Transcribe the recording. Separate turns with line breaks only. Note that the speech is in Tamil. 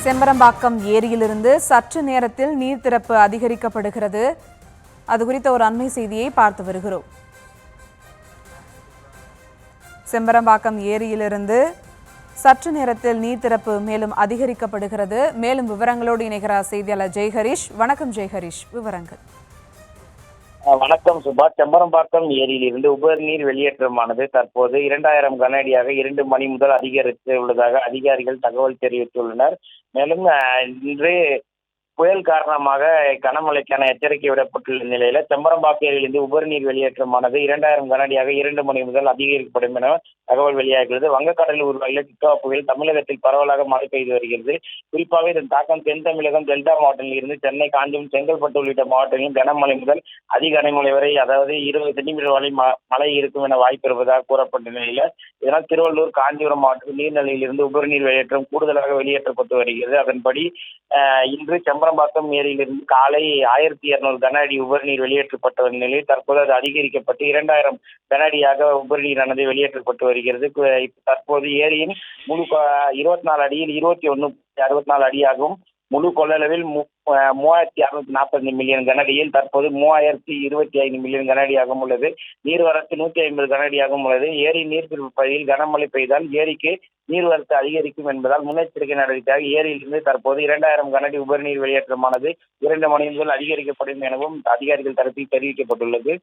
செம்பரம்பாக்கம் ஏரியிலிருந்து சற்று நேரத்தில் நீர் திறப்பு அதிகரிக்கப்படுகிறது. அது குறித்த ஒரு அண்மை செய்தியை பார்த்து வருகிறோம். செம்பரம்பாக்கம் ஏரியிலிருந்து சற்று நேரத்தில் நீர் திறப்பு மேலும் அதிகரிக்கப்படுகிறது. மேலும் விவரங்களோடு இணைகிறார் செய்தியாளர் ஜெய்ஹரிஷ். வணக்கம் ஜெய்ஹரிஷ், விவரங்கள்.
வணக்கம் சுபா. செம்பரம்பாக்கம் ஏரியிலிருந்து உபரிநீர் வெளியேற்றமானது தற்போது 2000 கன அடியாக 2 மணி முதல் அதிகரித்து உள்ளதாக அதிகாரிகள் தகவல் தெரிவித்துள்ளனர். மேலும் இன்று புயல் காரணமாக கனமழைக்கான எச்சரிக்கை விடப்பட்டுள்ள நிலையில செம்பரம்பாக்கம் ஏரியிலிருந்து உபரிநீர் வெளியேற்றமானது 2000 கன அடியாக 2 மணி முதல் அதிகரிக்கப்படும் என தகவல் வெளியாகிறது. வங்கக்கடலில் உருவாகிய டிட்வா புயல் தமிழகத்தில் பரவலாக மழை பெய்து வருகிறது. குறிப்பாக இதன் தாக்கம் தென் தமிழகம் டெல்டா மாவட்டங்களில் இருந்து சென்னை, காஞ்சிபுரம், செங்கல்பட்டு உள்ளிட்ட மாவட்டங்களில் கனமழை முதல் அதிக கனமழை வரை, அதாவது 20 சென்டிமீட்டர் வரை மழை இருக்கும் என வாய்ப்பு இருப்பதாக கூறப்பட்ட நிலையில இதனால் திருவள்ளூர், காஞ்சிபுரம் மாவட்டத்தில் நீர்நிலையில் இருந்து உபரிநீர் வெளியேற்றம் கூடுதலாக வெளியேற்றப்பட்டு வருகிறது. அதன்படி இன்று செம்பரம்பாக்கம் ஏரியிலிருந்து காலை 1200 கன அடி உபரிநீர் வெளியேற்றப்பட்ட நிலையில் தற்போது அது அதிகரிக்கப்பட்டு 2000 கன அடியாக உபரிநீரானது வெளியேற்றப்பட்டு வருகிறது. தற்போது ஏரியின் முழு 24 அடியில் 21.64 அடியாகவும், முழு கொள்ளளவில் 3645 மில்லியன் கன அடியில் தற்போது 3025 மில்லியன் கன அடியாகவும் உள்ளது. நீர்வரத்து 150 கன அடியாகவும் உள்ளது. ஏரி நீர்பிடிப்பு பகுதியில் கனமழை பெய்தால் ஏரிக்கு நீர்வரத்து அதிகரிக்கும் என்பதால் முன்னெச்சரிக்கை நடவடிக்கையாக ஏரியிலிருந்து தற்போது 2000 கன அடி உபரிநீர் வெளியேற்றமானது 2 மணி முதல் அதிகரிக்கப்படும் எனவும் அதிகாரிகள் தரப்பில் தெரிவிக்கப்பட்டுள்ளது.